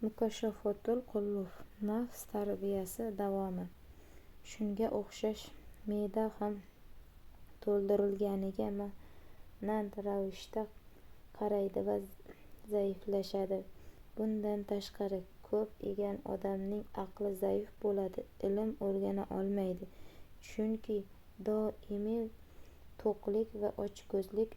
Mukoshofotul qulub, nafs tarbiyasi davomi. Shunga o'xshash, me'da ham to'ldirilganiga monand ravishda qaraydi va zaiflashadi. Bundan tashqari, ko'p yegan odamning aqli zaif bo'ladi, ilm o'rgana olmaydi. Chunki doimiy to'qlik va ochko'zlik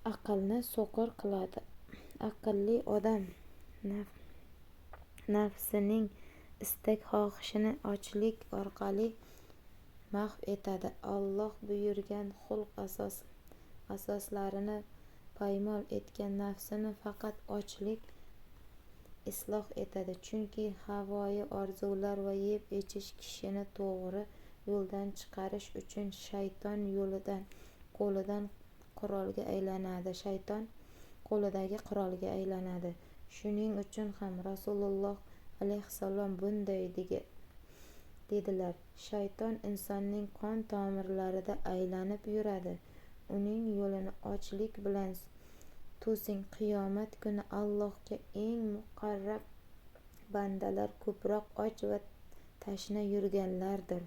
aqlni so'qir qiladi. Aqlli odam nafsining istak-xohishini ochlik orqali mahv etadi. Alloh buyurgan xulq asoslarini poymol etgan nafsini faqat ochlik isloh etadi. Chunki havoyi orzular va yeb-ichish kishini to'g'ri yo'ldan chiqarish uchun shayton qo'lidagi qurolga aylanadi. Shuning uchun ham Rasululloh alayhissalom bunday dedilar: shayton insonning qon tomirlarida aylanib yuradi. Uning yo'lini ochlik bilan to'sing. Qiyomat kuni Allohga eng muqarrab bandalar ko'proq och va tashna yurganlardir.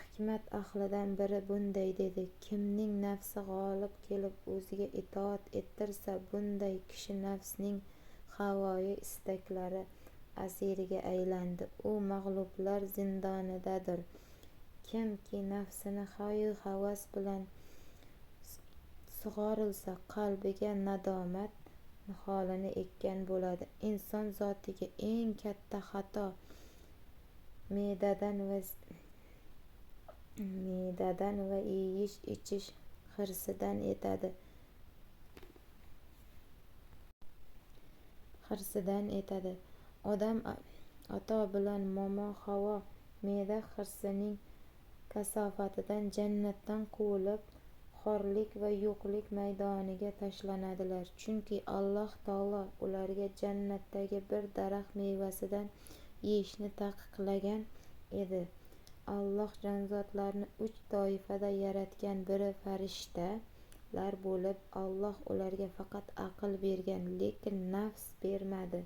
Hikmat ahlidan biri bunday dedi: kimning nafsi g'olib kelib o'ziga itoat ettirsa, bunday kishi nafsning havoyi istaklari asiriga aylandi. U mag'lublar zindonidadir. Kimki nafsini hayu havas bilan sug'orilsa, qalbiga nadomat niholini ekkan bo'ladi. Inson zotiga eng katta xato me'dadan va yeyish-ichish hirsidan etadi. Odam ato bilan momo Havo me'da hirsining kasofatidan jannatdan quvilib, xorlik va yo'qlik maydoniga tashlanadilar. Chunki Alloh taolo ularga jannatdagi bir daraxt mevasidan yeyishni taqiqlagan edi. Alloh jonzotlarni 3 toifadan yaratgan. Biri farishtalar bo'lib, Alloh ularga faqat aql bergan, lekin nafs bermadi.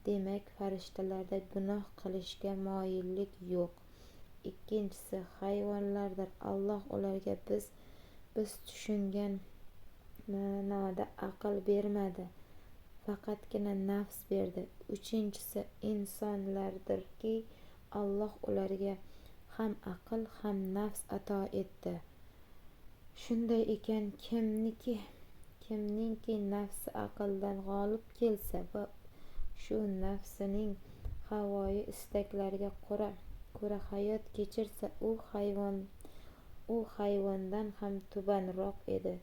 Demak, farishtalarda gunoh qilishga moyillik yo'q. Ikkinchisi hayvonlardir. Alloh ularga biz tushungan ma'noda aql bermadi, faqatgina nafs berdi. Uchinchisi insonlardirki, Alloh ularga ham aql, ham nafs ato etdi. Shunday ekan, kimningki nafsi aqldan g'olib kelsa va shu nafsining havoyi istaklariga ko'ra hayot kechirsa, u hayvondan ham tubanroq edi.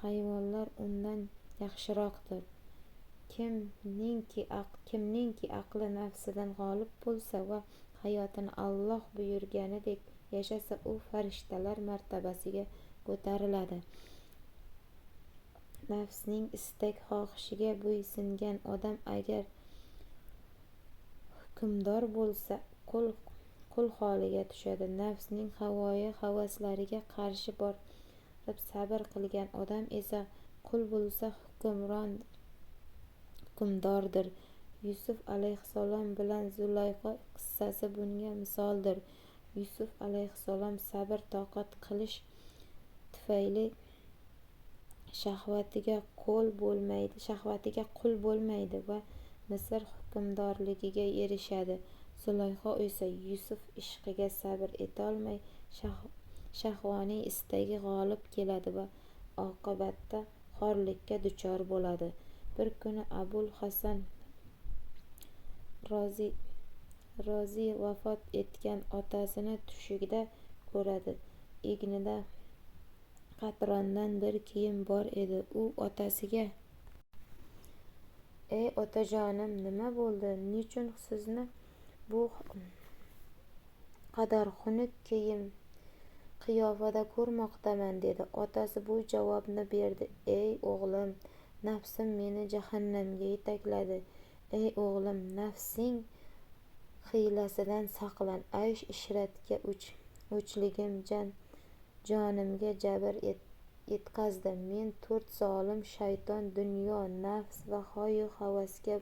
Hayvonlar undan yaxshiroqdir. Kimningki aqli nafsidan g'olib bo'lsa va hayotini Alloh buyurganidek yashasa, u farishtalar martabasiga ko'tariladi. Nafsning istak-xohishiga bo'ysungan odam agar hukmdor bo'lsa, qul holiga tushadi. Nafsning havoyi havaslariga qarshi borib sabr qilgan odam esa qul bo'lsa, hukmdordir. Yusuf alayhissalom bilan Zulayho qissasi bunga misoldir. Yusuf alayhissalom sabr-toqat qilish tufayli shahvatiga qul bo'lmaydi va Misr hukmdorligiga erishadi. Zulayho esa Yusuf ishqiga sabr etolmay, shahvoniy istagi g'olib keladi va oqibatda xorlikka duchor bo'ladi. Bir kuni Abul Hasan Roziy vafot etgan otasini tushida ko'radi. Egnida qatrondan bir kiyim bor edi. U otasiga: ey otajonim, nima bo'ldi? Nechun sizni bu qadar xunuk qiyofada ko'rmoqdaman, dedi. Otasi bu javobni berdi: ey o'g'lim, nafsim meni jahannamga yetakladi. Ey o'g'lim, nafsing hiylasidan saqlan. Aysh-ishratga o'chligim jonimga jabr yetkazdi. Men 4 zolim shayton, dunyo, nafs va hoyu havasga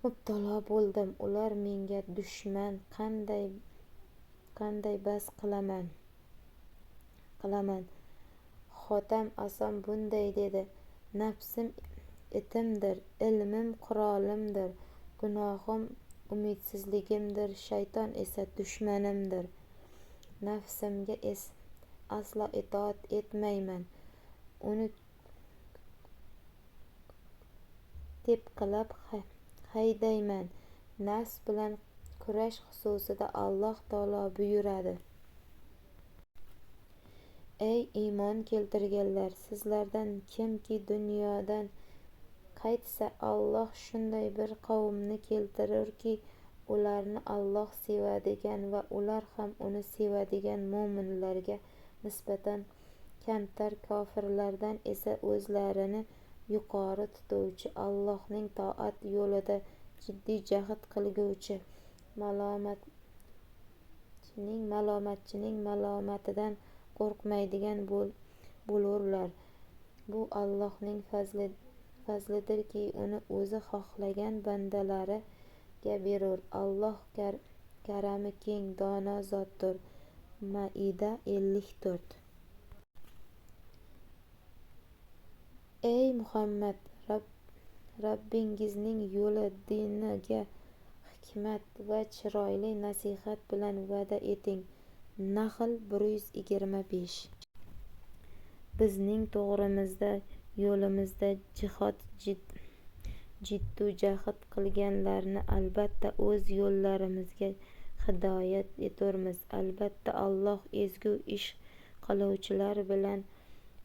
mubtalo bo'ldim. Ular menga dushman. Qanday bas qilaman. Xotam asom bunday dedi: nafsim itimdir, ilmim qurolimdir, gunohim umidsizligimdir, shayton esa dushmanimdir. Nafsimga aslo itoat etmayman, uni tepqilab haydayman. Nafs bilan kurash xususida Alloh taolo buyuradi: ey iymon keltirganlar, sizlardan kimki dunyodan qaytsa, Alloh shunday bir qavmni keltirurki, ularni Alloh sevadigan va ular ham uni sevadigan mo'minlarga nisbatan kamtar, kofirlardan esa o'zlarini yuqori tutuvchi, Allohning toat yo'lida jiddiy jahd qilguvchi, malomatchining malomatidan qo'rqmaydigan bo'lurlar. Bu Allohning fazlidirki, uni o'zi xohlagan bandalariga berur. Alloh karami keng, dono zotdir. Maida 54. Ey Muhammad, Rabbingizning yo'li, diniga hikmat va chiroyli nasihat bilan va'da eting. Nahl 125. Bizning to'g'rimizda, yo'limizda jiddu jahd qilganlarni albatta o'z yo'llarimizga hidoyat eturmiz. Albatta Alloh ezgu ish qiluvchilar bilan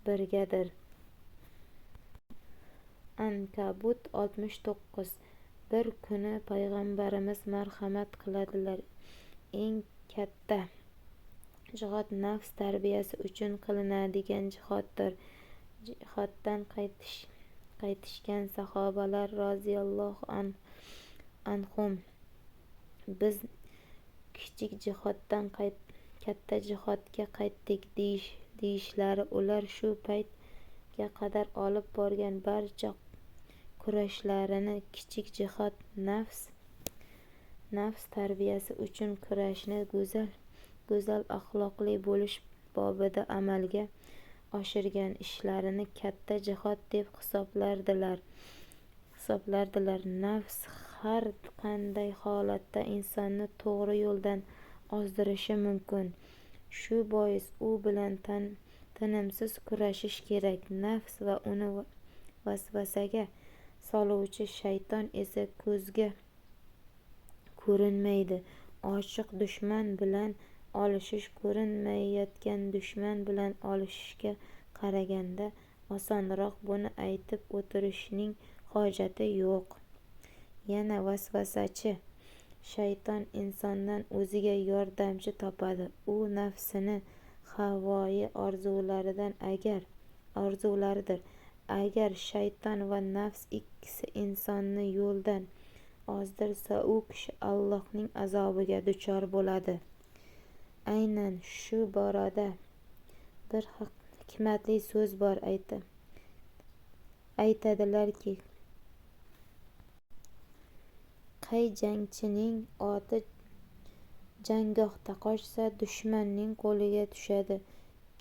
birgadir. Ankabut 69. Bir kuni payg'ambarimiz marhamat qiladilar: eng katta jihod nafs tarbiyasi uchun qilinadigan jihoddir. Jihoddan qaytishgan sahobalar roziyallohu anhum: biz kichik jihoddan katta jihodga qaytdik deyishlari, ular shu paytga qadar olib borgan barcha kurashlarini kichik jihod, nafs tarbiyasi uchun kurashni go'zal axloqli bo'lish bobida amalga oshirgan ishlarini katta jihod deb hisoblardilar. Nafs har qanday holatda insonni to'g'ri yo'ldan ozdirishi mumkin. Shu bois u bilan tinimsiz kurashish kerak. Nafs va uni vasvasaga soluvchi shayton esa ko'zga ko'rinmaydi ochiq dushman bilan olishish ko'rinmayotgan dushman bilan olishishga qaraganda osonroq. Buni aytib o'tirishning hojati yo'q. Yana vasvasachi shayton insondan o'ziga yordamchi topadi. U nafsini havoyi orzularidir. Agar shayton va nafs ikkisi insonni yo'ldan ozdirsa, u kishi Allohning azobiga duchor bo'ladi. Aynan shu borada bir hikmatli so'z bor. Aytadilarki, qay jangchining oti janggohda qochsa, dushmanning qo'liga tushadi.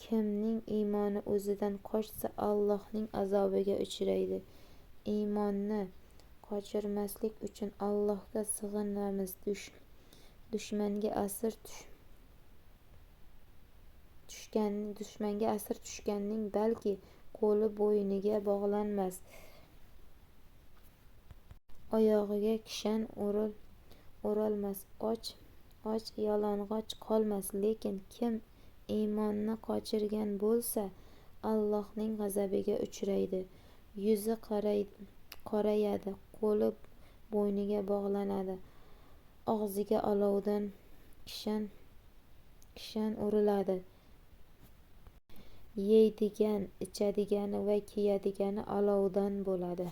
Kimning iymoni o'zidan qochsa, Allohning azobiga uchraydi. Iymonni qochirmaslik uchun Allohga sig'inamiz. Dushmanga asir tushganning balki qo'li bo'yniga bog'lanmas, oyog'iga kishan o'ralmas, och yalang'och qolmas. Lekin kim iymonni qochirgan bo'lsa, Allohning g'azabiga uchraydi. Yuzi qorayadi, qo'li bo'yniga bog'lanadi, og'ziga olovdan kishan uriladi. Yeydigan, ichadigani va kiyadigani olovdan bo'ladi.